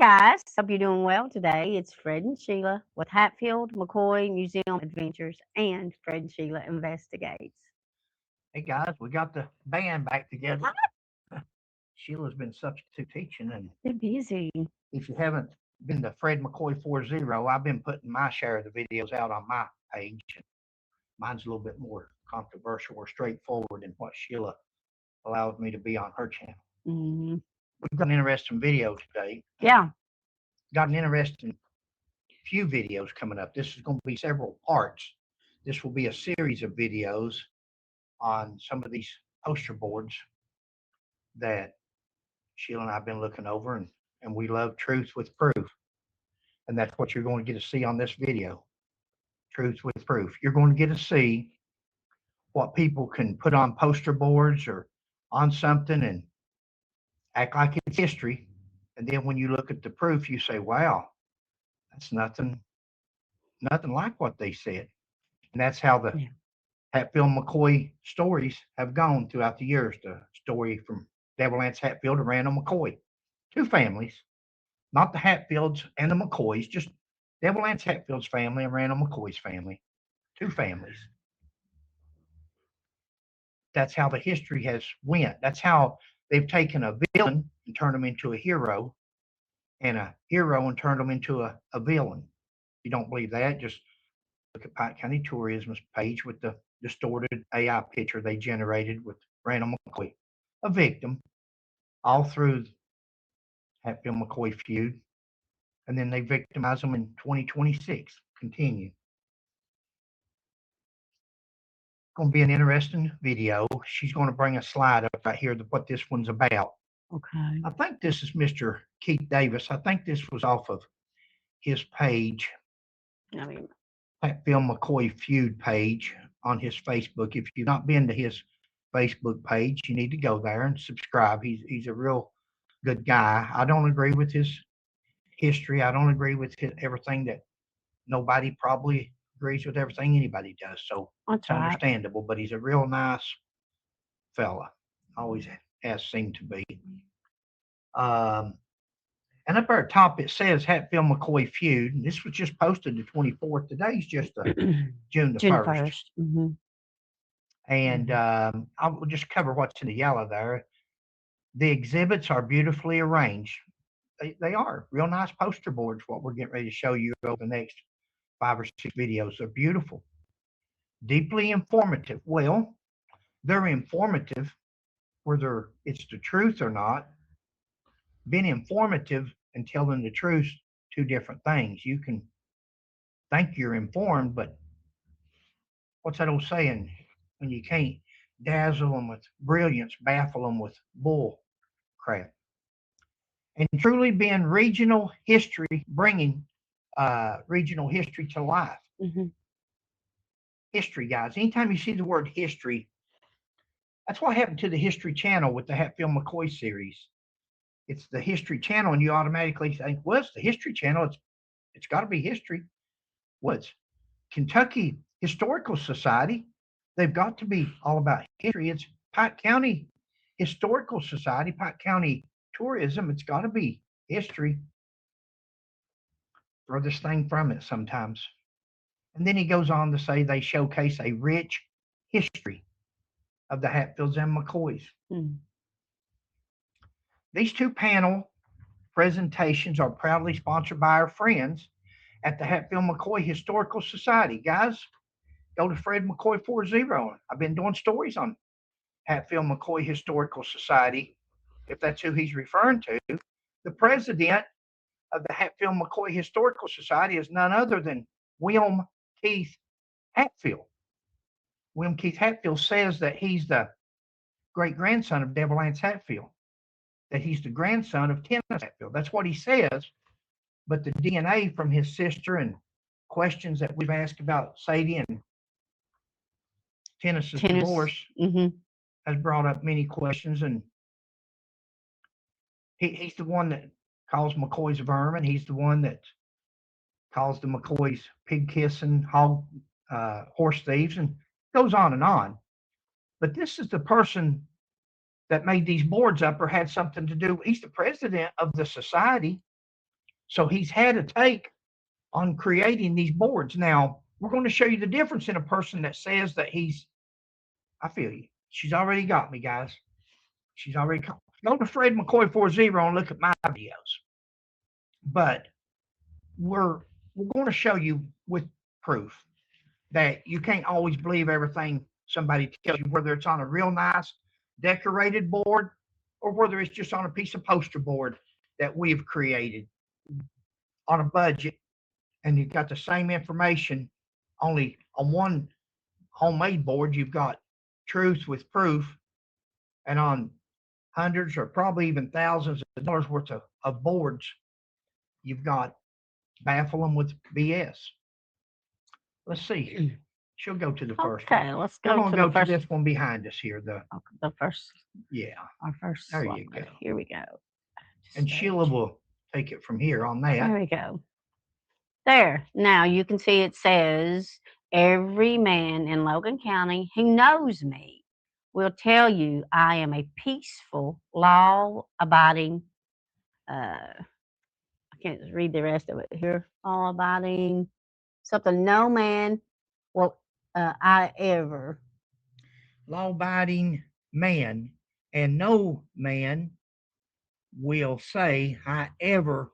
guys, hope you're doing well today. It's Fred and Sheila with Hatfield, McCoy Museum Adventures and Fred and Sheila Investigates. Hey guys, we got the band back together. Sheila's been substitute teaching, and They're busy. if you haven't been to Fred McCoy 40, I've been putting my share of the videos out on my page. Mine's a little bit more controversial or straightforward than what Sheila allows me to be on her channel. Mm-hmm. We've got an interesting video today. Yeah. Got an interesting few videos coming up. This is going to be several parts. This will be a series of videos on some of these poster boards that Sheila and I have been looking over, and we love truth with proof. And that's what you're going to get to see on this video. Truth with proof. You're going to get to see what people can put on poster boards or on something and act like it's history. And then when you look at the proof, you say, wow, that's nothing like what they said. And that's how the Yeah. Hatfield McCoy stories have gone throughout the years. The story from Devil Anse Hatfield to Randall McCoy. Two families, not the Hatfields and the McCoys, just Devil Anse Hatfield's family and Randall McCoy's family. Two families. That's how the history has went. That's how they've taken a villain and turned him into a hero, and a hero and turned him into a villain. If you don't believe that, just look at Pike County Tourism's page with the distorted AI picture they generated with Randall McCoy, a victim, all through Hatfield McCoy feud, and then they victimize them in 2026. Continue. Going to be an interesting video. She's going to bring a slide up right here to what this one's about. Okay. I think this is Mr. Keith Davis. I think this was off of his page, I mean, Hatfield McCoy feud page on his Facebook. If you've not been to his Facebook page, you need to go there and subscribe. He's a real good guy. I don't agree with his history. I don't agree with everything that nobody probably agrees with everything anybody does. So that's it's right. understandable, but he's a real nice fella. Always has seemed to be. Um, and up there at top, it says Hatfield McCoy feud. And this was just posted the 24th. Today's just June the June 1st. 1st. Mm-hmm. And I'll just cover what's in the yellow there. The exhibits are beautifully arranged. They are real nice poster boards, what we're getting ready to show you over the next 5 or 6 videos. They're beautiful, deeply informative. Well, they're informative, whether it's the truth or not. Being informative and telling the truth, two different things. You can think you're informed, but what's that old saying? When you can't dazzle them with brilliance, baffle them with bull crap. And truly being regional history, bringing regional history to life. Mm-hmm. History, guys. Anytime you see the word history, that's what happened to the History Channel with the Hatfield McCoy series. It's the History Channel, and you automatically think, well, it's the History Channel. It's got to be history. Well, it's Kentucky Historical Society. They've got to be all about history. It's Pike County Historical Society, Pike County Tourism. It's got to be history. Furthest thing from it sometimes. And then he goes on to say they showcase a rich history of the Hatfields and McCoys. Mm-hmm. These two panel presentations are proudly sponsored by our friends at the Hatfield McCoy Historical Society. Guys, go to Fred McCoy 40. I've been doing stories on Hatfield McCoy Historical Society, if that's who he's referring to. The president of the Hatfield McCoy Historical Society is none other than William Keith Hatfield. William Keith Hatfield says that he's the great grandson of Devil Anse Hatfield, that he's the grandson of Tennis Hatfield. That's what he says. But the DNA from his sister and questions that we've asked about Sadie and Tennis's divorce Mm-hmm. has brought up many questions. And he's the one that calls McCoy's vermin. He's the one that calls the McCoys pig kissing, horse thieves, and goes on and on. But this is the person that made these boards up or had something to do. He's the president of the society. So he's had a take on creating these boards. Now, we're going to show you the difference in a person that says that he's, I feel you. She's already got me, guys. She's already go to Fred McCoy 40 and look at my videos. But we're going to show you with proof that you can't always believe everything somebody tells you, whether it's on a real nice decorated board or whether it's just on a piece of poster board that we've created on a budget, and you've got the same information, only on one homemade board you've got truth with proof, and on hundreds or probably even thousands of dollars worth of boards you've got baffle them with BS. Let's see. She'll go to the first one. Okay, let's We're go going to to the go to first. this one behind us here. The first, Yeah, our first there slide. you go. Here we go. And Sheila will take it from here on that. There we go. There. Now you can see it says every man in Logan County who knows me will tell you I am a peaceful, law-abiding. I can't read the rest of it here. Law-abiding something. No man will I ever. Law-abiding man, and no man will say I ever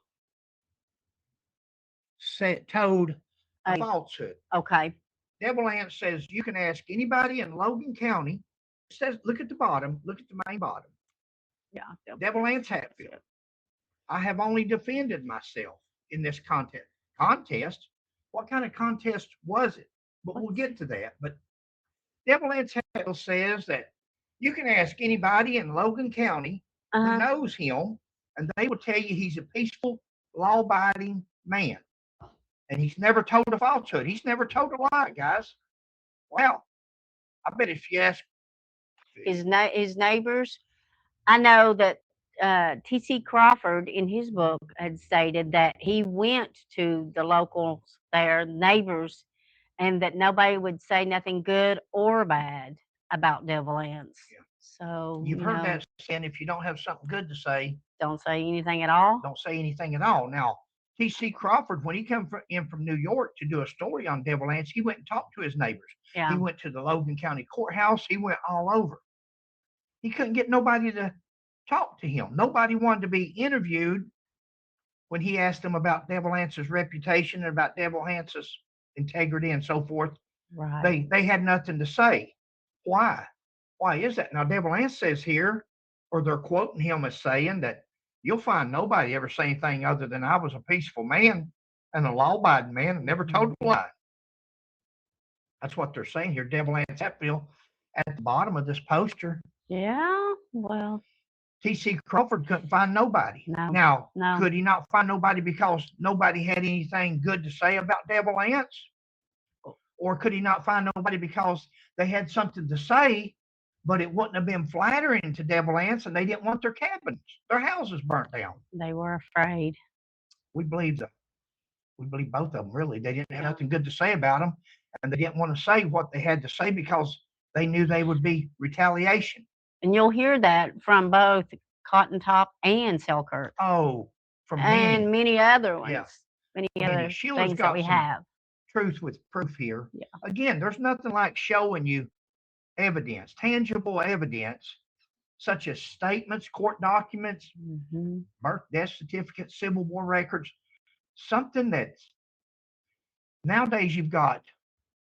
told a falsehood. Okay. Devil Anse says you can ask anybody in Logan County. It says, look at the bottom, look at the main bottom. Yeah. Devil Anse Hatfield. I have only defended myself in this contest. Contest? What kind of contest was it? But we'll get to that. But Devil Anse Hatfield says that you can ask anybody in Logan County who knows him, and they will tell you he's a peaceful, law-abiding man. And he's never told a falsehood. He's never told a lie, guys. Well, I bet if you ask his neighbors, I know that T.C. Crawford in his book had stated that he went to the locals there, neighbors, and that nobody would say nothing good or bad about Devil Anse. Yeah. So you've heard that saying, if you don't have something good to say, don't say anything at all. Don't say anything at all. Now, T.C. Crawford, when he came in from New York to do a story on Devil Anse, he went and talked to his neighbors. Yeah. He went to the Logan County Courthouse. He went all over. He couldn't get nobody to talk to him. Nobody wanted to be interviewed when he asked them about Devil Anse's reputation and about Devil Anse's integrity and so forth. Right. They had nothing to say. Why? Why is that? Now, Devil Anse says here, or they're quoting him as saying that you'll find nobody ever say anything other than I was a peaceful man and a law-abiding man and never told a lie. That's what they're saying here. Devil Anse Hatfield at the bottom of this poster. Yeah, well. T.C. Crawford couldn't find nobody. No. Now, No. could he not find nobody because nobody had anything good to say about Devil Anse? Or could he not find nobody because they had something to say, but it wouldn't have been flattering to Devil Anse and they didn't want their cabins, their houses burnt down? They were afraid. We believe both of them, really. They didn't have nothing good to say about them, and they didn't want to say what they had to say because they knew they would be retaliation. And you'll hear that from both Cotton Top and Selkirk. Oh, from and many other ones. Yeah. Many other Sheila's things got that we some have. truth with proof here. Yeah. Again, there's nothing like showing you evidence, tangible evidence, such as statements, court documents, birth, death certificates, Civil War records, something that's nowadays you've got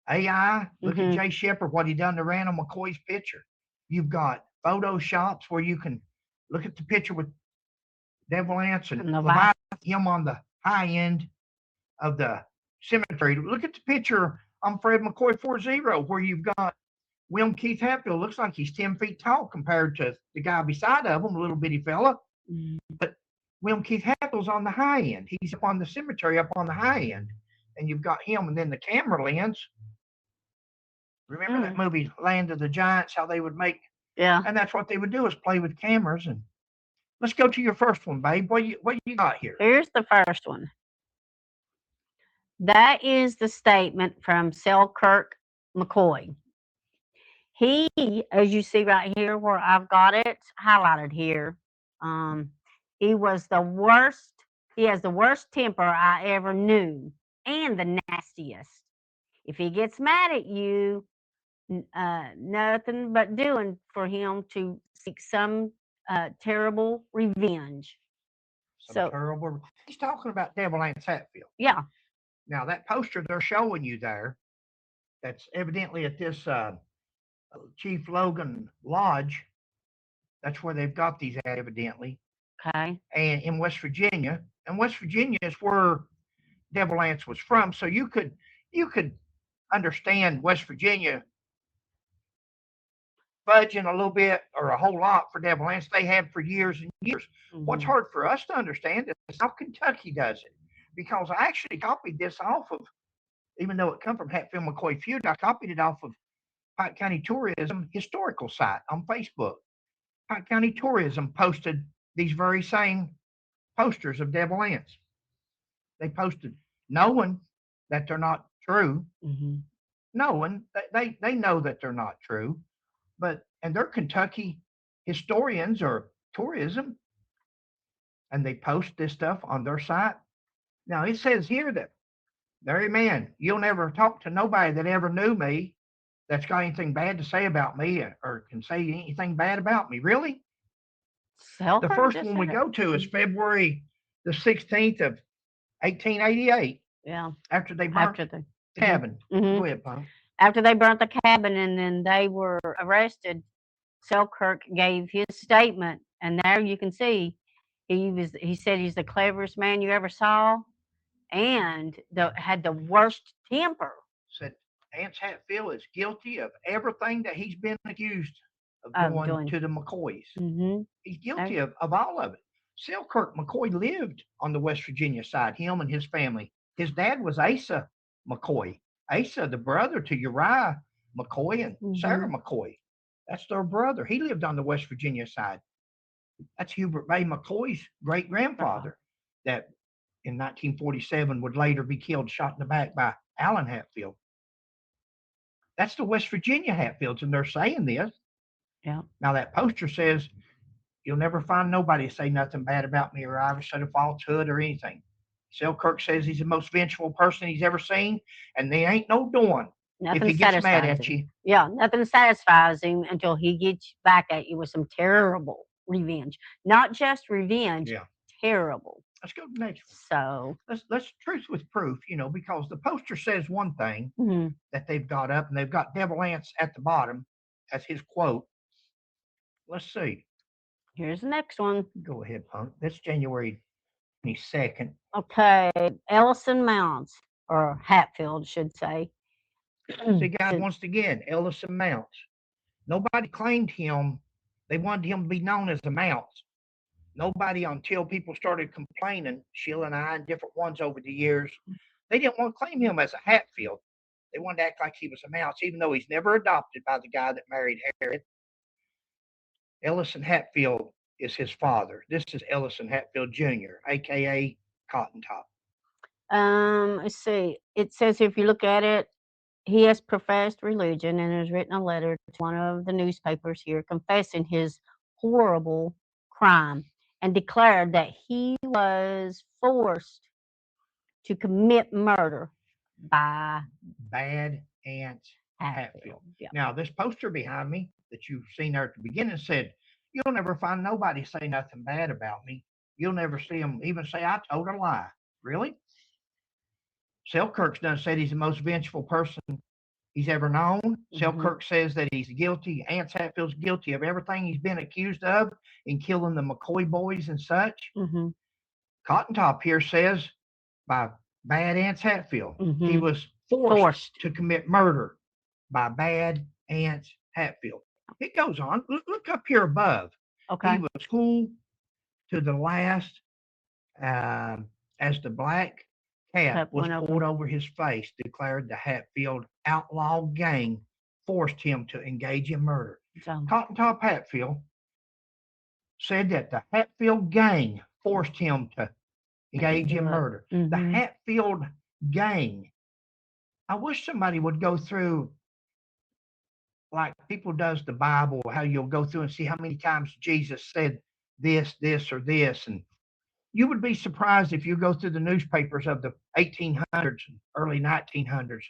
AI. Look at Jay Shepard, what he done to Randall McCoy's picture. You've got Photoshops where you can look at the picture with Devil Anse and Leviathan, him on the high end of the cemetery. Look at the picture on Fred McCoy 40 where you've got William Keith Hatfield. Looks like he's 10 feet tall compared to the guy beside of him, a little bitty fella. But William Keith Hatfield's on the high end. He's up on the cemetery, up on the high end. And you've got him, and then the camera lens. Remember that movie, Land of the Giants, how they would make? Yeah. And that's what they would do, is play with cameras. And let's go to your first one, babe. What you got here? Here's the first one. That is the statement from Selkirk McCoy. He, as you see right here where I've got it highlighted here, he was the worst He has the worst temper I ever knew and the nastiest. If he gets mad at you, nothing but doing for him to seek some terrible revenge. Some So, terrible. He's talking about Devil Anse Hatfield. yeah. Now that poster they're showing you there, that's evidently at this Chief Logan Lodge. That's where they've got these at, evidently, Okay. and in West Virginia. And West Virginia is where Devil Anse was from, so you could understand West Virginia budging a little bit or a whole lot for Devil Anse. They have for years and years. What's Hmm. hard for us to understand is how Kentucky does it, because I actually copied this off of, even though it come from Hatfield McCoy feud, I copied it off of Pike County Tourism historical site on Facebook. Pike County Tourism posted these very same posters of Devil Anse. They posted knowing that they're not true, Hmm. knowing that they know that they're not true, but and they're Kentucky historians or tourism, and they post this stuff on their site. Now it says here that, Mary man, you'll never talk to nobody that ever knew me that's got anything bad to say about me or can say anything bad about me. Really? The Selkirk first just one we said it. go to is Mhm. February the 16th of 1888 Yeah. after they burnt After the. the Hmm. cabin. Hmm. Go ahead, Punk. After they burnt the cabin and then they were arrested, Selkirk gave his statement, and there you can see he said he's the cleverest man you ever saw, and had the worst temper Said Anse Hatfield is guilty of everything that he's been accused of of doing doing. to the McCoys. Hmm. He's guilty of all of it. Selkirk McCoy lived on the West Virginia side, him and his family. His dad was Asa McCoy. Asa, the brother to Uriah McCoy and Hmm. Sarah McCoy. That's their brother. He lived on the West Virginia side. That's Hubert Bay McCoy's great grandfather that in 1947 would later be killed, shot in the back by Allen Hatfield. That's the West Virginia Hatfields, and they're saying this. Yeah. Now, that poster says, you'll never find nobody say nothing bad about me or I ever said a falsehood or anything. Selkirk says he's the most vengeful person he's ever seen, and there ain't no doing if Nothing he gets mad satisfies at him. you. Yeah, nothing satisfies him until he gets back at you with some terrible revenge. Not just revenge, Yeah. terrible. Let's go to the next one. So, Let's truth with proof, because the poster says one thing mhm, that they've got up, and they've got Devil Anse at the bottom as his quote. Let's see. here's the next one. Go ahead, Punk. That's January 22nd. Okay, Ellison Mounts, or Hatfield, should say. See, guys, Said, once again, Ellison Mounts. Nobody claimed him. They wanted him to be known as the Mounts. Nobody, until people started complaining, Sheila and I and different ones over the years, they didn't want to claim him as a Hatfield. They wanted to act like he was a Mounts, even though he's never adopted by the guy that married Harriet. Ellison Hatfield is his father. This is Ellison Hatfield Jr., aka Cotton Top. let's see. It says if you look at it, he has professed religion and has written a letter to one of the newspapers here confessing his horrible crime and declared that he was forced to commit murder by Bad Ants Hatfield. Hatfield. Yeah. Now, this poster behind me that you've seen there at the beginning said, you'll never find nobody say nothing bad about me. You'll never see them even say I told a lie. Really? Selkirk's done said he's the most vengeful person he's ever known. Hmm. Selkirk says that he's guilty. Anse Hatfield's guilty of everything he's been accused of in killing the McCoy boys and such. Hmm. Cotton Top here says by Bad Anse Hatfield, he Hmm. was forced Forced. to commit murder by Bad Anse Hatfield. It goes on. Look up here above. He Okay. was cool to the last as the black cap Cup was went pulled over. over his face, declared the Hatfield outlaw gang forced him to engage in murder. So, Cotton Top Hatfield said that the Hatfield gang forced him to engage in do it. murder. The Hmm. Hatfield gang. I wish somebody would go through like people does the Bible, how you'll go through and see how many times Jesus said this, or this, and You would be surprised if you go through the newspapers of the 1800s and early 1900s,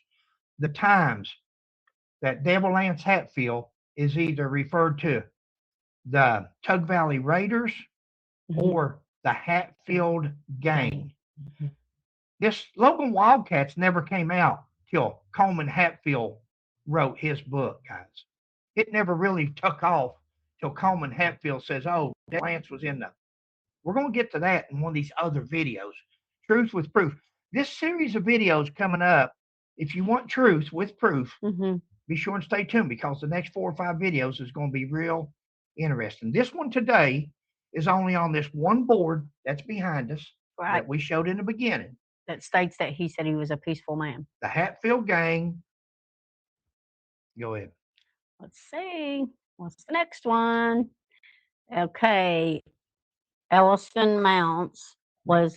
the times that Devil Anse Hatfield is either referred to the Tug Valley Raiders or the Hatfield Gang. This Logan Wildcats never came out till Coleman Hatfield wrote his book, guys. It never really took off till Coleman Hatfield says, "Oh, Lance was in the." We're going to get to that in one of these other videos. Truth with proof. This series of videos coming up. If you want truth with proof, be sure and stay tuned because the next 4 or 5 videos is going to be real interesting. This one today is only on this one board that's behind us that we showed in the beginning. That states that he said he was a peaceful man. The Hatfield Gang. Go ahead. Let's see. What's the next one? Okay. Ellison Mounts was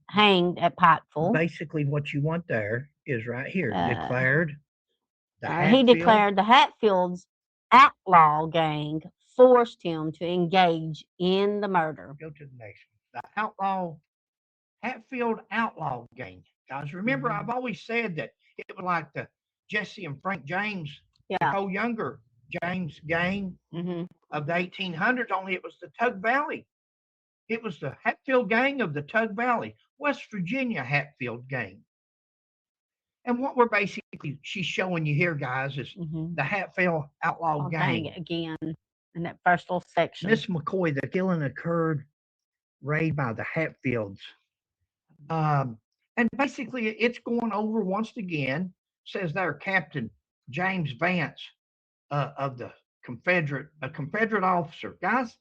hanged at Pikeville. Basically, what you want there is right here. Declared. He declared the Hatfields outlaw gang forced him to engage in the murder. Go to the next one. The Hatfield Outlaw Gang. Guys, remember, I've always said that it was like the Jesse and Frank James, the co-younger James gang of the 1800s, only it was the Tug Valley. It was the Hatfield Gang of the Tug Valley, West Virginia Hatfield Gang. And what we're basically, she's showing you here, guys, is the Hatfield Outlaw Gang. Again, in that first little section. Miss McCoy, the killing occurred raid by the Hatfields. And basically, it's going over once again. Says there, Captain James Vance of the Confederate officer. Guys,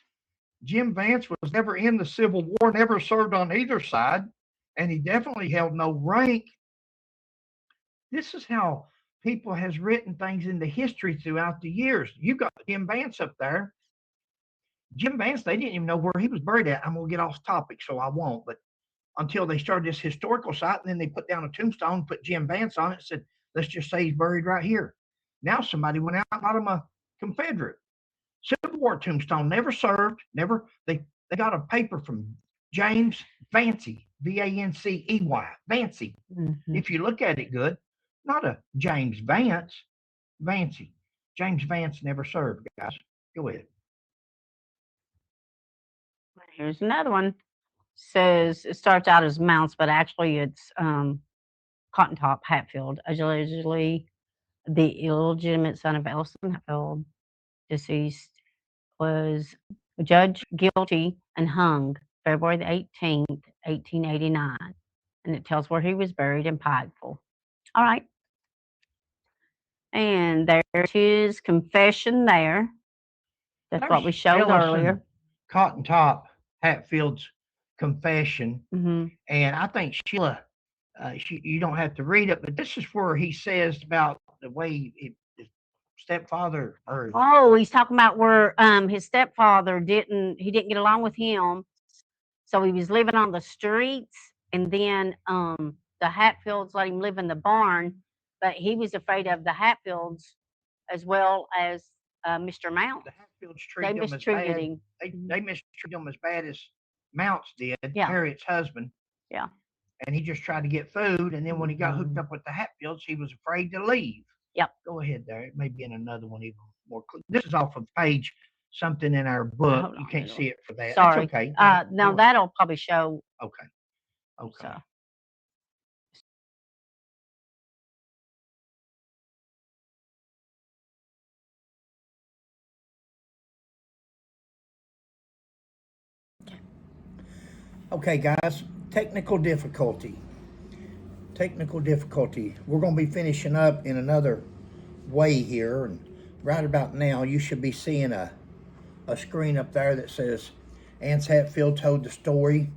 Jim Vance was never in the Civil War, never served on either side, and he definitely held no rank. This is how people has written things into history throughout the years. You got Jim Vance up there. Jim Vance, they didn't even know where he was buried at. I'm going to get off topic, so I won't. But until they started this historical site, and then they put down a tombstone, put Jim Vance on it, and said, let's just say he's buried right here. Now somebody went out and got him a Confederate Civil War tombstone. Never served. Never. They got a paper from James Vancey, Vancey, Vancey. If you look at it good, not a James Vance, Vancey. James Vance never served, guys. Go ahead. Here's another one. Says it starts out as Mounts, but actually it's Cotton Top Hatfield, allegedly the illegitimate son of Ellison Hatfield, deceased, was judged guilty and hung February the 18th, 1889. And it tells where he was buried in Pikeville. All right. And there's his confession there. That's what we showed earlier. Cotton Top Hatfield's confession. And I think Sheila, you don't have to read it, but this is where he says about the way his stepfather or he's talking about where his stepfather didn't get along with him, so he was living on the streets, and then the Hatfields let him live in the barn, but he was afraid of the Hatfields as well as Mr. Mounts. The Hatfields treated him as bad. They mistreated him as bad as Mounts did, Harriet's husband. Yeah. And he just tried to get food, and then when he got hooked up with the Hatfields, he was afraid to leave. Yep. Go ahead there. It may be in another one even more clear. This is off of page something in our book. You can't see it for that. Sorry. That's okay. No, that'll probably show. Okay. So. Okay, guys. Technical difficulty. We're going to be finishing up in another way here, and right about now you should be seeing a screen up there that says Anse Hatfield told the story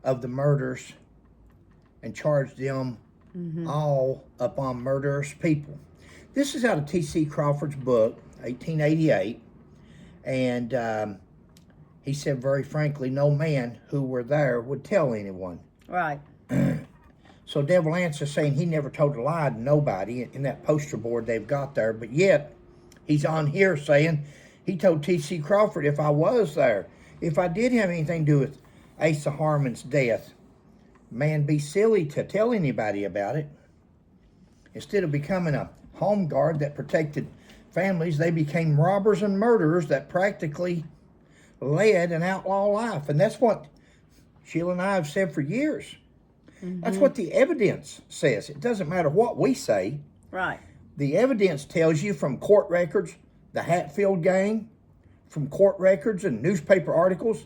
of the murders and charged them all upon murderous people. This is out of T.C. Crawford's book, 1888, and he said very frankly, no man who were there would tell anyone. Right. So Devil Anse is saying he never told a lie to nobody in that poster board they've got there, but yet he's on here saying he told T.C. Crawford if I was there, if I did have anything to do with Asa Harmon's death. Man, be silly to tell anybody about it. Instead of becoming a home guard that protected families, they became robbers and murderers that practically led an outlaw life. And that's what Sheila and I have said for years. That's what the evidence says. It doesn't matter what we say. Right. The evidence tells you from court records, the Hatfield gang, from court records and newspaper articles,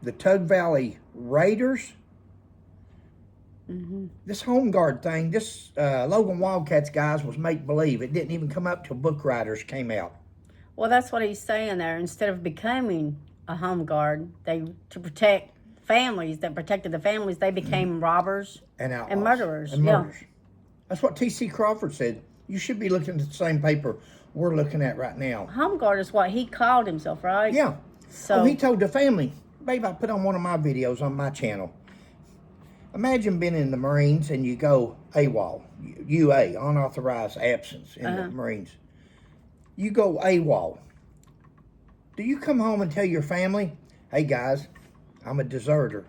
the Tug Valley Raiders. This home guard thing, this Logan Wildcats guys was make-believe. It didn't even come up till Book Riders came out. Well, that's what he's saying there. Instead of becoming a home guard, to protect families that protected the families, they became robbers And outlaws. and murderers. And murderers. That's what T.C. Crawford said. You should be looking at the same paper we're looking at right now. Home guard is what he called himself, right? Yeah. So he told the family, babe, I put on one of my videos on my channel. Imagine being in the Marines and you go AWOL, UA, unauthorized absence in the Marines. You go AWOL. Do you come home and tell your family, hey guys, I'm a deserter.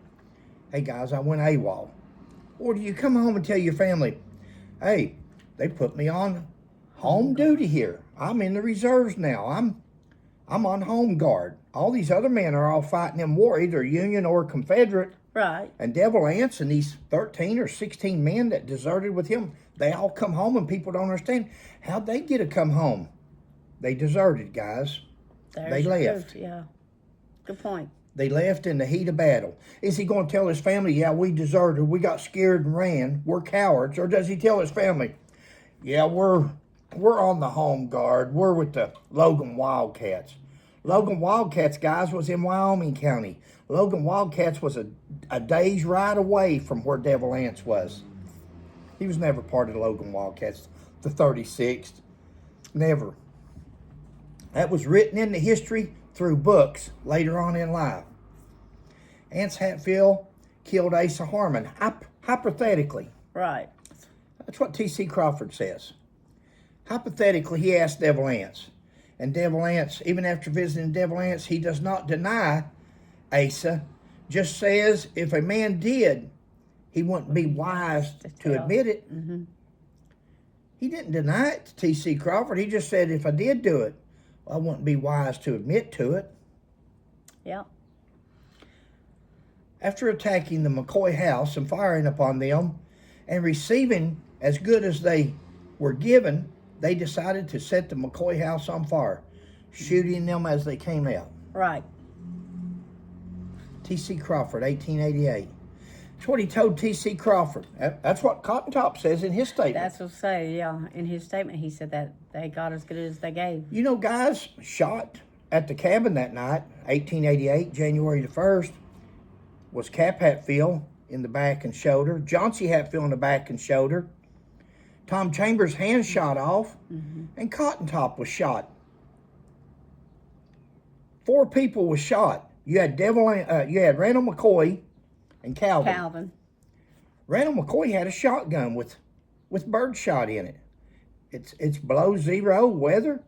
Hey guys, I went AWOL. Or do you come home and tell your family, hey, they put me on home duty here. I'm in the reserves now. I'm on home guard. All these other men are all fighting in war, either Union or Confederate. right. And Devil Anse and these 13 or 16 men that deserted with him, they all come home, and people don't understand how'd they get to come home. They deserted, guys. They left. Yeah. Good point. They left in the heat of battle. Is he going to tell his family, yeah, we deserted, we got scared and ran, we're cowards? Or does he tell his family, yeah, we're on the home guard, we're with the Logan Wildcats? Logan Wildcats, guys, was in Wyoming County. Logan Wildcats was a day's ride away from where Devil Anse was. He was never part of the Logan Wildcats, the 36th. Never. That was written into history through books later on in life. Anse Hatfield killed Asa Harmon, hypothetically. Right. That's what T.C. Crawford says. Hypothetically, he asked Devil Anse. And Devil Anse, even after visiting Devil Anse, he does not deny Asa, just says if a man did, he wouldn't be wise to admit it. He didn't deny it to T.C. Crawford. He just said if I did do it, I wouldn't be wise to admit to it. Yeah. After attacking the McCoy house and firing upon them and receiving as good as they were given, they decided to set the McCoy house on fire, shooting them as they came out. Right. T.C. Crawford, 1888. That's what he told T.C. Crawford. That's what Cotton Top says in his statement. That's what I say, yeah. In his statement, he said that they got as good as they gave. You know, guys shot at the cabin that night, 1888, January the 1st, was Cap Hatfield in the back and shoulder, John C. Hatfield in the back and shoulder, Tom Chambers' hand shot off, and Cotton Top was shot. 4 people was shot. You had Randall McCoy and Calvin. Randall McCoy had a shotgun with birdshot in it. It's below zero weather.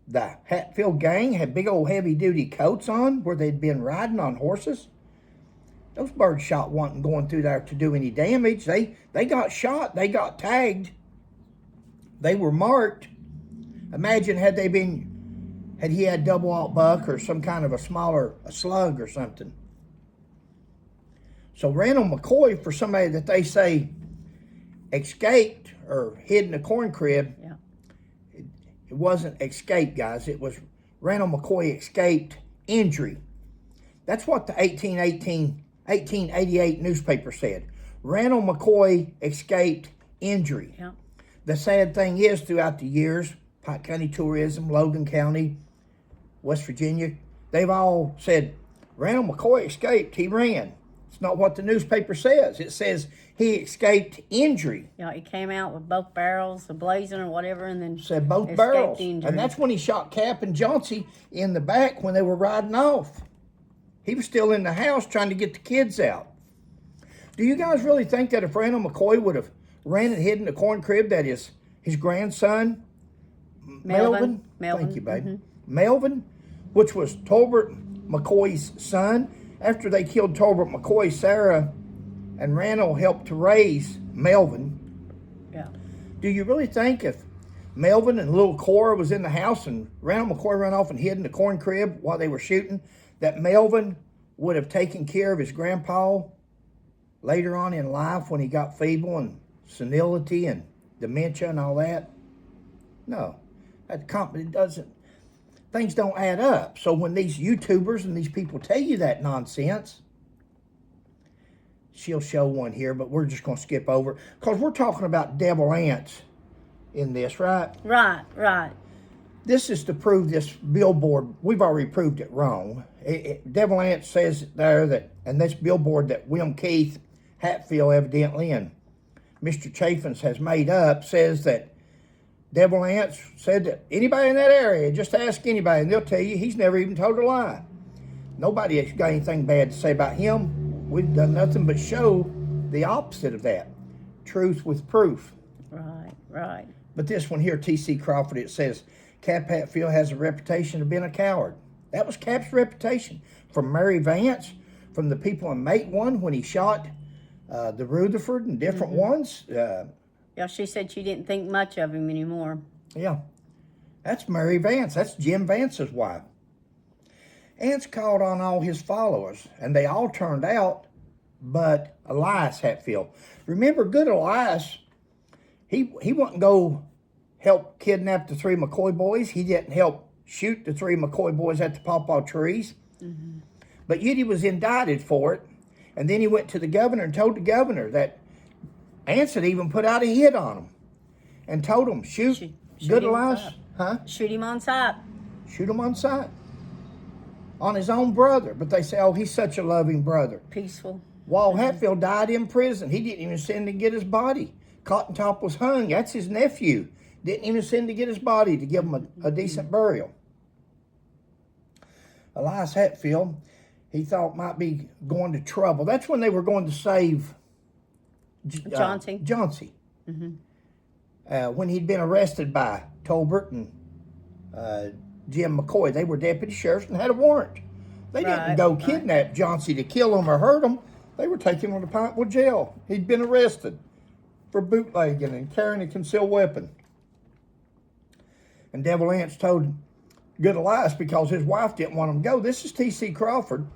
The Hatfield gang had big old heavy duty coats on where they'd been riding on horses. Those birdshot wasn't going through there to do any damage. They got shot. They got tagged. They were marked. Imagine had he had double alt buck or some kind of a slug or something. So Randall McCoy, for somebody that they say escaped or hid in a corn crib, it wasn't escape, guys. It was Randall McCoy escaped injury. That's what the 1888 newspaper said. Randall McCoy escaped injury. Yeah. The sad thing is, throughout the years, Pike County Tourism, Logan County, West Virginia, they've all said, Randall McCoy escaped, he ran. It's not what the newspaper says. It says he escaped injury. Yeah, he came out with both barrels, the blazing or whatever, and then Said both escaped barrels. injury. And that's when he shot Cap and Johnsy in the back when they were riding off. He was still in the house trying to get the kids out. Do you guys really think that if Randall McCoy would have ran and hid in the corn crib that his grandson, Melvin. Thank you, baby. Melvin, which was Tolbert McCoy's son, After they killed Tolbert McCoy, Sarah and Randall helped to raise Melvin. Yeah. Do you really think if Melvin and little Cora was in the house and Randall McCoy ran off and hid in the corn crib while they were shooting, that Melvin would have taken care of his grandpa later on in life when he got feeble and senility and dementia and all that? No. That company doesn't. Things don't add up. So when these YouTubers and these people tell you that nonsense, she'll show one here, but we're just going to skip over because we're talking about Devil Anse in this, right? Right. This is to prove this billboard. We've already proved it wrong. Devil Anse says there that, and this billboard that William Keith Hatfield evidently and Mr. Chaffins has made up says that Devil Anse said that anybody in that area, just ask anybody, and they'll tell you he's never even told a lie. Nobody has got anything bad to say about him. We've done nothing but show the opposite of that. Truth with proof. Right. But this one here, T.C. Crawford, it says, Cap Hatfield has a reputation of being a coward. That was Cap's reputation. From Mary Vance, from the people in Mate 1 when he shot the Rutherford and different ones. Yeah, she said she didn't think much of him anymore. Yeah. That's Mary Vance. That's Jim Vance's wife. Anse called on all his followers, and they all turned out, but Elias Hatfield. Remember, good Elias, he wouldn't go help kidnap the 3 McCoy boys. He didn't help shoot the 3 McCoy boys at the pawpaw trees. Mm-hmm. But yet he was indicted for it, and then he went to the governor and told the governor that Anse had even put out a hit on him and told him, shoot good Elias. Huh? Shoot him on sight. Shoot him on sight. On his own brother. But they say, oh, he's such a loving brother. Peaceful. While Hatfield died in prison, he didn't even send to get his body. Cotton Top was hung. That's his nephew. Didn't even send to get his body to give him a decent burial. Elias Hatfield, he thought might be going to trouble. That's when they were going to save Chauncey. When he'd been arrested by Tolbert and Jim McCoy. They were deputy sheriffs and had a warrant. They didn't go kidnap Chauncey to kill him or hurt him. They were taking him to Pineville jail. He'd been arrested for bootlegging and carrying a concealed weapon. And Devil Anse told good Elias because his wife didn't want him to go. This is T.C. Crawford.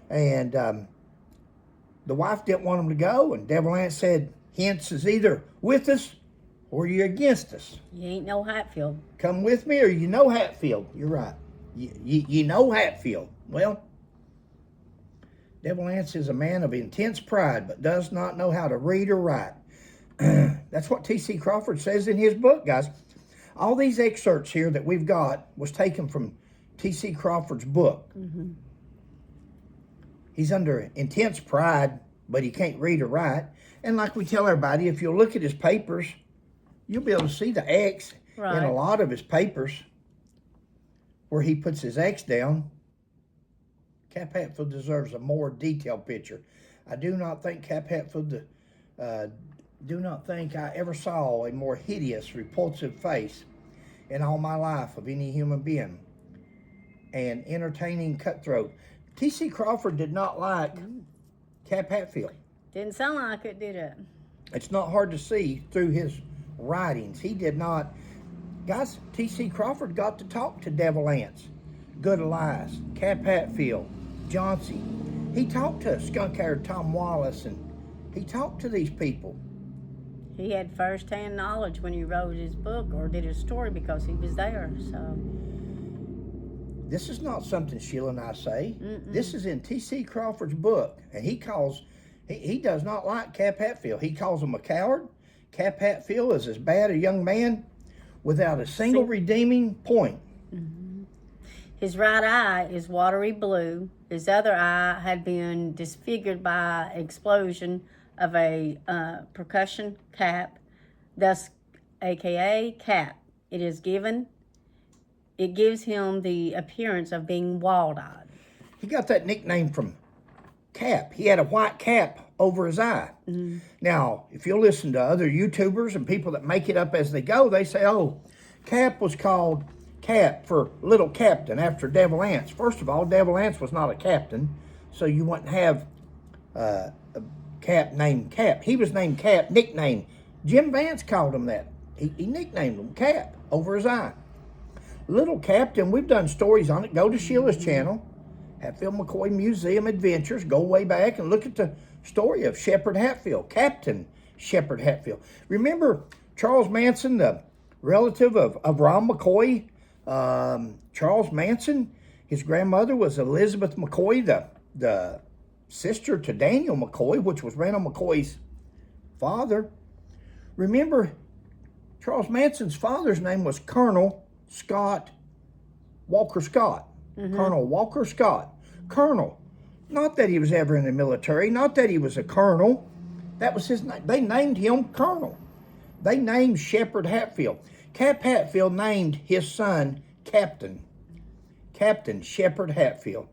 And the wife didn't want him to go. And Devil Anse said, Hence is either with us or you're against us. You ain't no Hatfield. Come with me or you know Hatfield. You're right. You know Hatfield. Well, Devil Anse is a man of intense pride but does not know how to read or write. That's what T.C. Crawford says in his book, guys. All these excerpts here that we've got was taken from T.C. Crawford's book. Mm-hmm. He's under intense pride, but he can't read or write. And like we tell everybody, if you look at his papers, you'll be able to see the X in a lot of his papers where he puts his X down. Cap Hatfield deserves a more detailed picture. I do not think Cap Hatfield, do not think I ever saw a more hideous, repulsive face in all my life of any human being. An entertaining cutthroat. T.C. Crawford did not like Cap Hatfield. Didn't sound like it, did it? It's not hard to see through his writings. He did not. Guys, T.C. Crawford got to talk to Devil Anse, Good Elias, Cap Hatfield, Chauncey. He talked to skunk-haired Tom Wallace, and he talked to these people. He had first-hand knowledge when he wrote his book or did his story because he was there. So this is not something Sheila and I say. Mm-mm. This is in T.C. Crawford's book, and he does not like Cap Hatfield. He calls him a coward. Cap Hatfield is as bad a young man without a single redeeming point. Mm-hmm. His right eye is watery blue. His other eye had been disfigured by explosion of a percussion cap, thus aka Cap. It gives him the appearance of being wild-eyed. He got that nickname from Cap. He had a white cap over his eye. Mm-hmm. Now, if you'll listen to other YouTubers and people that make it up as they go, they say, oh, Cap was called Cap for Little Captain after Devil Anse. First of all, Devil Anse was not a captain. so you wouldn't have a Cap named Cap. He was named Cap, nickname. Jim Vance called him that. He nicknamed him Cap over his eye. Little Captain, we've done stories on it. Go to Sheila's channel, Hatfield-McCoy Museum Adventures. Go way back and look at the story of Shepard Hatfield, Captain Shepard Hatfield. Remember Charles Manson, the relative of Ron McCoy? Charles Manson, his grandmother was Elizabeth McCoy, the sister to Daniel McCoy, which was Randall McCoy's father. Remember, Charles Manson's father's name was Colonel Scott Walker Scott. Colonel Walker Scott. Colonel. Not that he was ever in the military, not that he was a colonel. That was his name. They named him Colonel. They named Shepard Hatfield. Cap Hatfield named his son Captain Shepard Hatfield.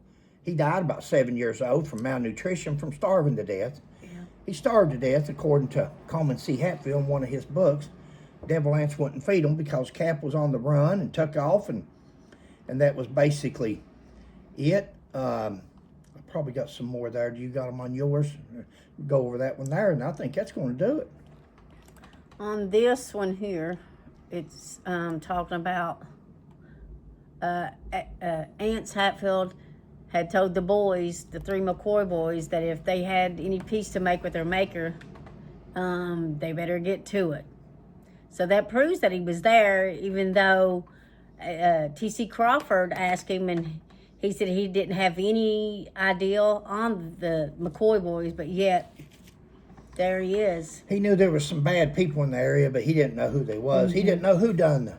He died about 7 years old from malnutrition, from starving to death. Yeah. He starved to death, according to Coleman C. Hatfield in one of his books. Devil Anse wouldn't feed him because Cap was on the run and took off, and that was basically it. I probably got some more there. Do you got them on yours? Go over that one there, and I think that's going to do it. On this one here, it's talking about Anse Hatfield had told the boys, the three McCoy boys, that if they had any peace to make with their maker, they better get to it. So that proves that he was there, even though T.C. Crawford asked him, and he said he didn't have any idea on the McCoy boys, but yet there he is. He knew there was some bad people in the area, but he didn't know who they was. He didn't know who done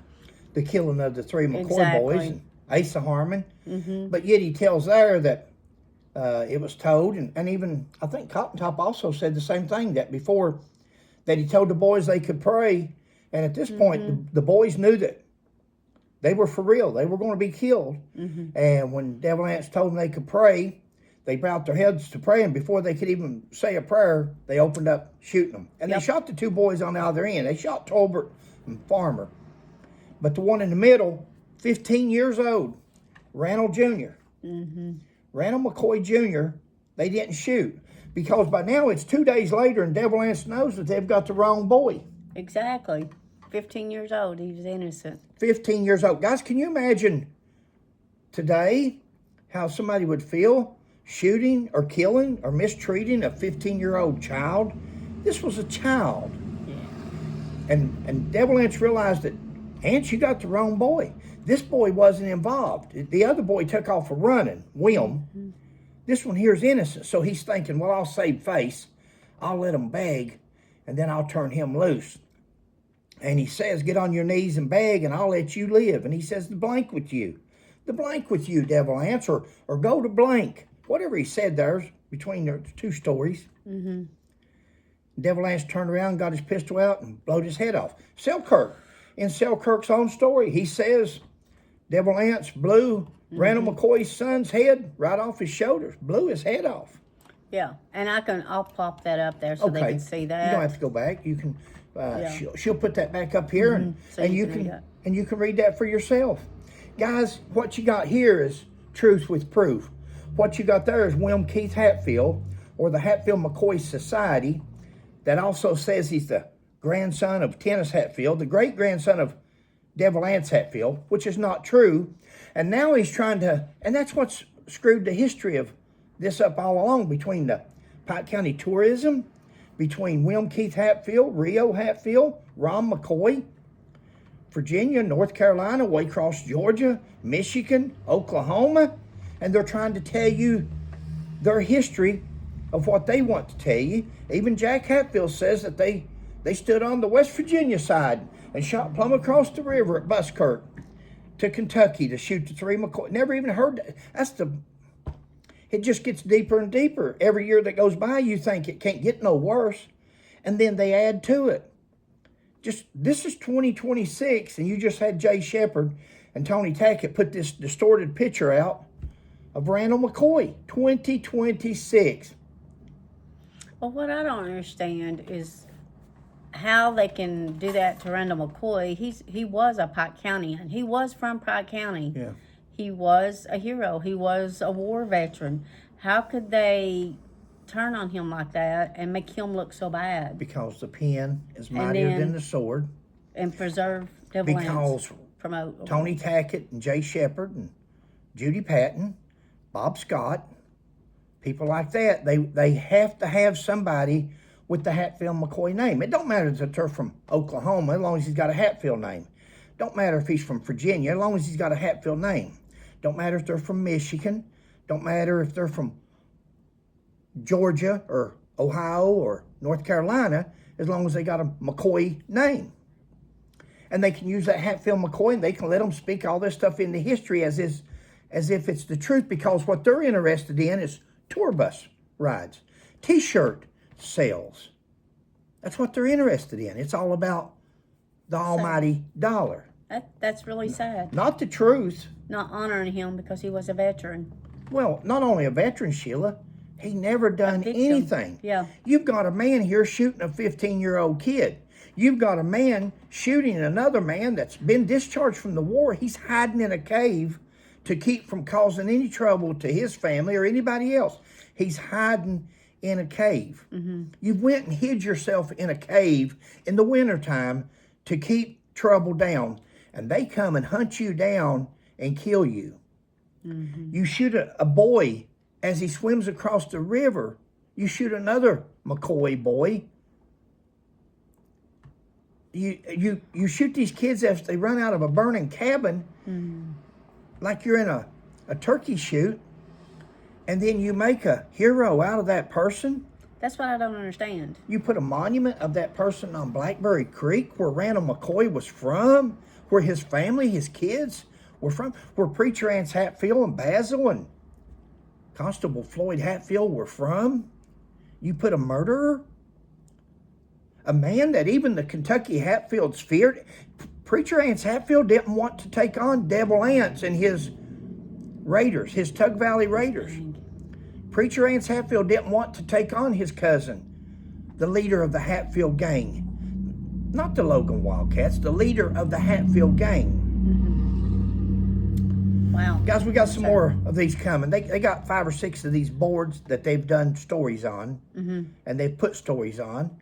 the killing of the three McCoy boys, and Asa Harmon. But yet he tells there that it was told, and even I think Cotton Top also said the same thing, that before that he told the boys they could pray, and at this point the boys knew that they were for real. They were going to be killed. And when Devil Anse told them they could pray, they bowed their heads to pray, and before they could even say a prayer, they opened up shooting them. And they shot the two boys on the other end. They shot Tolbert and Farmer. But the one in the middle, 15 years old, Randall Jr. Randall McCoy Jr., they didn't shoot. Because by now it's 2 days later, and Devil Anse knows that they've got the wrong boy. Exactly. 15 years old. He was innocent. 15 years old. Guys, can you imagine today how somebody would feel shooting or killing or mistreating a 15-year-old child? This was a child. Yeah. And Devil Anse realized that, Anse, you got the wrong boy. This boy wasn't involved. The other boy took off a running, William. This one here is innocent. So he's thinking, well, I'll save face. I'll let him beg, and then I'll turn him loose. And he says, get on your knees and beg, and I'll let you live. And he says, the blank with you. The blank with you, Devil Anse, or go to blank. Whatever he said there between the two stories. Devil Anse turned around, got his pistol out, and blowed his head off. Selkirk, in Selkirk's own story, he says Devil Anse blew Randall McCoy's son's head right off his shoulders, blew his head off. Yeah, and I'll pop that up there so they can see that. You don't have to go back. You can. She'll put that back up here, and you can read that for yourself. Guys, what you got here is truth with proof. What you got there is William Keith Hatfield, or the Hatfield-McCoy Society, that also says he's the grandson of Tennis Hatfield, the great-grandson of Devil Anse Hatfield, which is not true. And now he's trying to, and that's what's screwed the history of this up all along, between the Pike County tourism, between William Keith Hatfield, Rio Hatfield, Ron McCoy, Virginia, North Carolina, Waycross, Georgia, Michigan, Oklahoma, and they're trying to tell you their history of what they want to tell you. Even Jack Hatfield says that they stood on the West Virginia side and shot plumb across the river at Buskirk to Kentucky to shoot the three McCoy. Never even heard that. It just gets deeper and deeper. Every year that goes by, you think it can't get no worse, and then they add to it. This is 2026, and you just had Jay Shepard and Tony Tackett put this distorted picture out of Randall McCoy, 2026. Well, what I don't understand is how they can do that to Randall McCoy. He was a Pike County, and he was from Pike County. Yeah. He was a hero. He was a war veteran. How could they turn on him like that and make him look so bad Because the pen is mightier than the sword. and preserve Devil Anse Because from Tony Tackett and Jay Shepard and Judy Patton, Bob Scott, people like that, they have to have somebody with the Hatfield-McCoy name. It don't matter if they're from Oklahoma, as long as he's got a Hatfield name. Don't matter if he's from Virginia, as long as he's got a Hatfield name. Don't matter if they're from Michigan. Don't matter if they're from Georgia or Ohio or North Carolina, as long as they got a McCoy name. And they can use that Hatfield-McCoy, and they can let them speak all this stuff into history as if it's the truth, because what they're interested in is tour bus rides, T-shirt sales. That's what they're interested in. It's all about the almighty dollar. That's really sad. Not the truth. Not honoring him because he was a veteran. Well, not only a veteran, Sheila, he never done anything. Yeah. You've got a man here shooting a 15-year-old kid. You've got a man shooting another man that's been discharged from the war. He's hiding in a cave to keep from causing any trouble to his family or anybody else. He's hiding in a cave. Mm-hmm. You went and hid yourself in a cave in the wintertime to keep trouble down. And they come and hunt you down and kill you. Mm-hmm. You shoot a boy as he swims across the river. You shoot another McCoy boy. You shoot these kids as they run out of a burning cabin, like you're in a turkey shoot, and then you make a hero out of that person. That's what I don't understand. You put a monument of that person on Blackberry Creek, where Randall McCoy was from, where his family, his kids were from, where Preacher Anse Hatfield and Basil and Constable Floyd Hatfield were from. You put a murderer, a man that even the Kentucky Hatfields feared. Preacher Anse Hatfield didn't want to take on Devil Anse and his Raiders, his Tug Valley Raiders. Preacher Anse Hatfield didn't want to take on his cousin, the leader of the Hatfield gang. Not the Logan Wildcats, the leader of the Hatfield gang. Wow. Guys, we got some more of these coming. They got 5 or 6 of these boards that they've done stories on, and they've put stories on.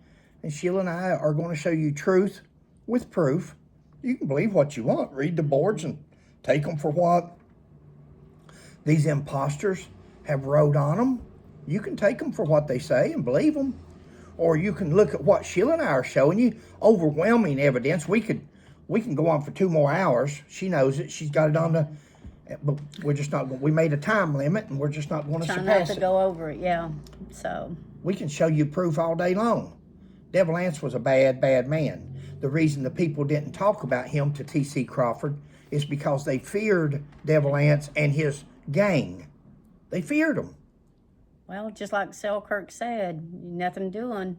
And Sheila and I are going to show you truth with proof. You can believe what you want. Read the boards and take them for what these imposters have wrote on them. You can take them for what they say and believe them. Or you can look at what Sheila and I are showing you. Overwhelming evidence. We can go on for 2 more hours. She knows it. She's got it on the... But we're just not... We made a time limit, and we're just not going to surpass it. Trying not to go over it, yeah. So... We can show you proof all day long. Devil Anse was a bad, bad man. The reason the people didn't talk about him to T.C. Crawford is because they feared Devil Anse and his gang. They feared him. Well, just like Selkirk said, nothing doing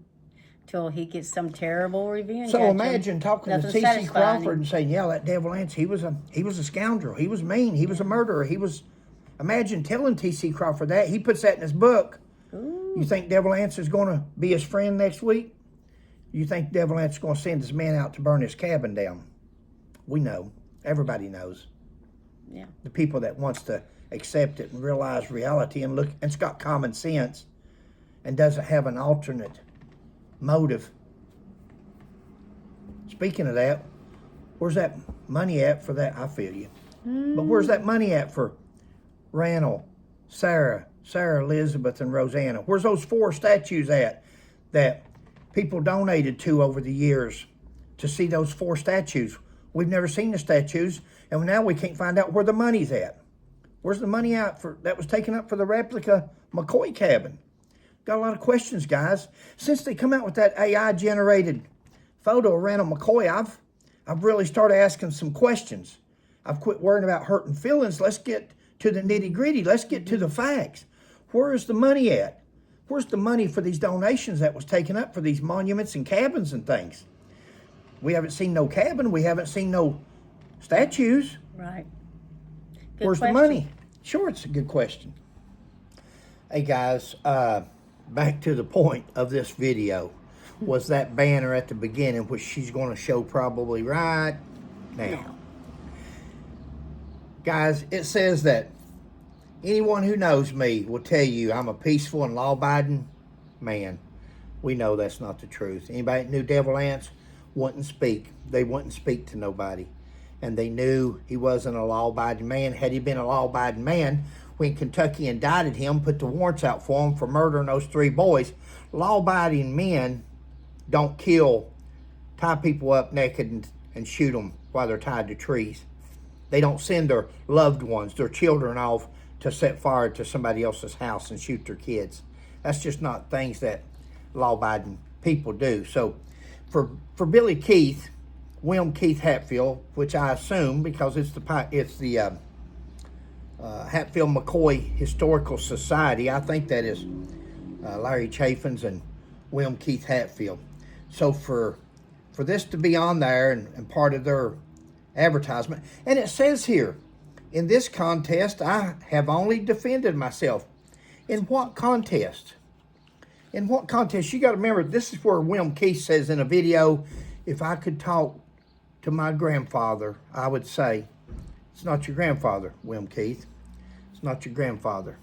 till he gets some terrible revenge. So imagine talking to T.C. Crawford and saying, "Yeah, that Devil Anse, he was a scoundrel. He was mean. He was a murderer. He was." Imagine telling T.C. Crawford that. He puts that in his book. Ooh. You think Devil Anse is going to be his friend next week? You think Devil Anse is going to send his men out to burn his cabin down? We know. Everybody knows. Yeah. The people that wants to accept it and realize reality and look, and it's got common sense and doesn't have an alternate motive. Speaking of that, where's that money at for that? I feel you. But where's that money at for Randall, Sarah, Elizabeth, and Rosanna? Where's those 4 statues at that people donated to over the years to see those 4 statues? We've never seen the statues, and now we can't find out where the money's at. Where's the money out for that was taken up for the replica McCoy cabin? Got a lot of questions, guys. Since they come out with that AI-generated photo of Randall McCoy, I've really started asking some questions. I've quit worrying about hurting feelings. Let's get to the nitty-gritty. Let's get to the facts. Where is the money at? Where's the money for these donations that was taken up for these monuments and cabins and things? We haven't seen no cabin. We haven't seen no statues. Right. Where's the money? Sure, it's a good question. Hey, guys, back to the point of this video was that banner at the beginning, which she's going to show probably right now. Guys, it says that Anyone who knows me will tell you I'm a peaceful and law-abiding man. We know that's not the truth. Anybody that knew Devil Anse wouldn't speak. They wouldn't speak to nobody. And they knew he wasn't a law-abiding man. Had he been a law-abiding man, when Kentucky indicted him, put the warrants out for him for murdering those 3 boys, law-abiding men don't tie people up naked and shoot them while they're tied to trees. They don't send their loved ones, their children off to set fire to somebody else's house and shoot their kids. That's just not things that law-abiding people do. So for Billy Keith, William Keith Hatfield, which I assume because it's the Hatfield-McCoy Historical Society, I think that is Larry Chaffins and William Keith Hatfield. So for this to be on there and part of their advertisement, and it says here, in this contest, I have only defended myself. In what contest? In what contest? You got to remember, this is where William Keith says in a video, if I could talk to my grandfather, I would say, it's not your grandfather, William Keith. It's not your grandfather.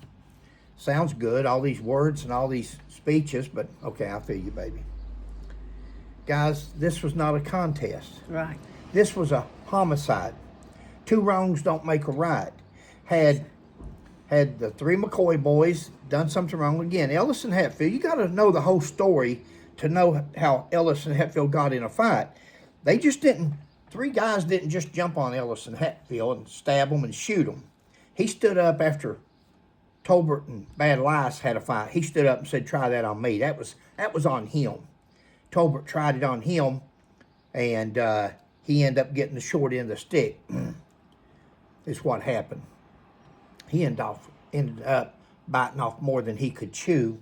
Sounds good, all these words and all these speeches, but okay, I feel you, baby. Guys, this was not a contest. Right. This was a homicide. 2 wrongs don't make a right. Had the 3 McCoy boys done something wrong again, Ellis and Hatfield, you got to know the whole story to know how Ellis and Hatfield got in a fight. They just didn't, 3 guys didn't just jump on Ellis and Hatfield and stab them and shoot them. He stood up after Tolbert and Bad Lice had a fight. He stood up and said, try that on me. That was on him. Tolbert tried it on him, and he ended up getting the short end of the stick. Is what happened. He ended up biting off more than he could chew.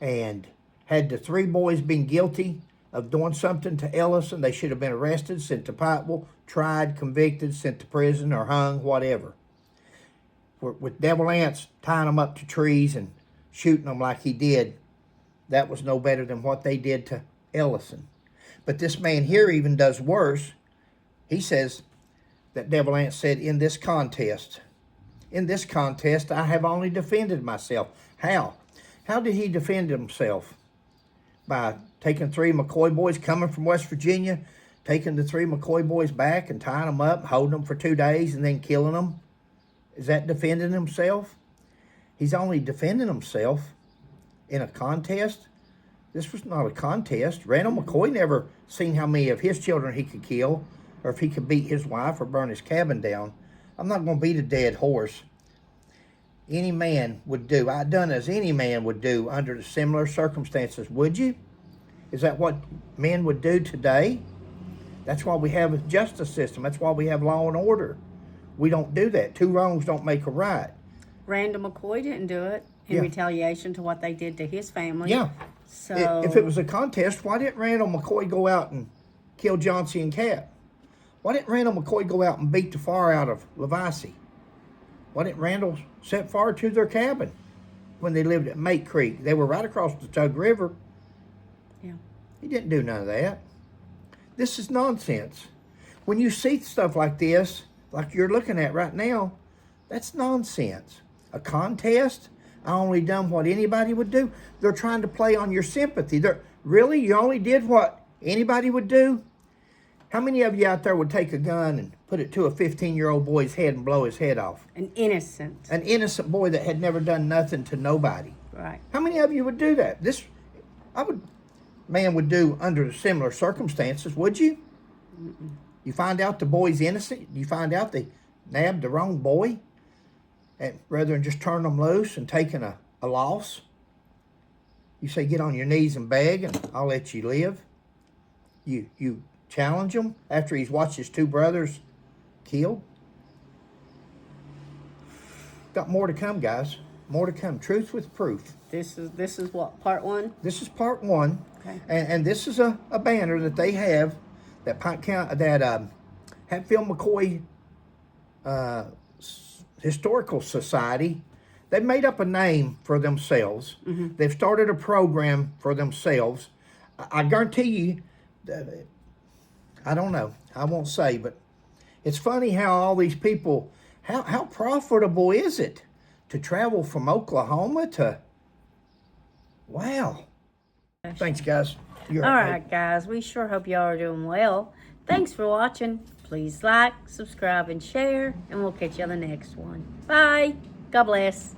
And had the 3 boys been guilty of doing something to Ellis, and they should have been arrested, sent to Pikeville, tried, convicted, sent to prison, or hung, whatever. With Devil Anse tying them up to trees and shooting them like he did, that was no better than what they did to Ellison. But this man here even does worse. He says that Devil Anse said, in this contest, I have only defended myself. How? How did he defend himself? By taking 3 McCoy boys coming from West Virginia, taking the 3 McCoy boys back and tying them up, holding them for 2 days and then killing them? Is that defending himself? He's only defending himself in a contest. This was not a contest. Randall McCoy never seen how many of his children he could kill, or if he could beat his wife or burn his cabin down. I'm not going to beat a dead horse. Any man would do. I done as any man would do under the similar circumstances. Would you? Is that what men would do today? That's why we have a justice system. That's why we have law and order. We don't do that. 2 wrongs don't make a right. Randall McCoy didn't do it in retaliation to what they did to his family. Yeah. So if it was a contest, why didn't Randall McCoy go out and kill Johnsy and Cap? Why didn't Randall McCoy go out and beat the fire out of Levice? Why didn't Randall set fire to their cabin when they lived at Mate Creek? They were right across the Tug River. Yeah. He didn't do none of that. This is nonsense. When you see stuff like this, like you're looking at right now, that's nonsense. A contest? I only done what anybody would do. They're trying to play on your sympathy. Really? You only did what anybody would do? How many of you out there would take a gun and put it to a 15-year-old boy's head and blow his head off? An innocent boy that had never done nothing to nobody. Right. How many of you would do that? Man would do under similar circumstances, would you? Mm-mm. You find out the boy's innocent. You find out they nabbed the wrong boy, and rather than just turn them loose and taking a loss. You say, get on your knees and beg, and I'll let you live. You challenge him after he's watched his 2 brothers killed. Got more to come, guys. More to come. Truth with proof. This is what, part 1? This is part 1. Okay. And this is a banner that they have, that Hatfield-McCoy Historical Society. They've made up a name for themselves. Mm-hmm. They've started a program for themselves. I guarantee you, I don't know, I won't say, but it's funny how all these people How profitable is it to travel from Oklahoma to? Wow. Thanks, guys. You're All right, guys. We sure hope y'all are doing well. Thanks for watching. Please like, subscribe, and share, and we'll catch you on the next one. Bye. God bless.